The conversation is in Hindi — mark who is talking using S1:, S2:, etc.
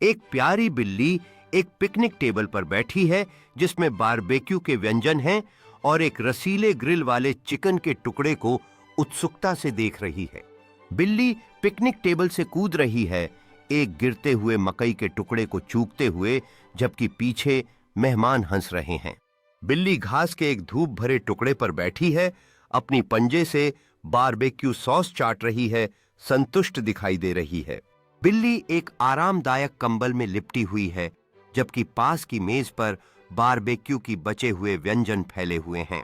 S1: एक प्यारी बिल्ली एक पिकनिक टेबल पर बैठी है जिसमें बारबेक्यू के व्यंजन हैं और एक रसीले ग्रिल वाले चिकन के टुकड़े को उत्सुकता से देख रही है। बिल्ली पिकनिक टेबल से कूद रही है, एक गिरते हुए मकई के टुकड़े को चूकते हुए, जबकि पीछे मेहमान हंस रहे हैं। बिल्ली घास के एक धूप भरे टुकड़े पर बैठी है, अपनी पंजे से बारबेक्यू सॉस चाट रही है, संतुष्ट दिखाई दे रही है। बिल्ली एक आरामदायक कंबल में लिपटी हुई है, जबकि पास की मेज पर बारबेक्यू की बचे हुए व्यंजन फैले हुए हैं।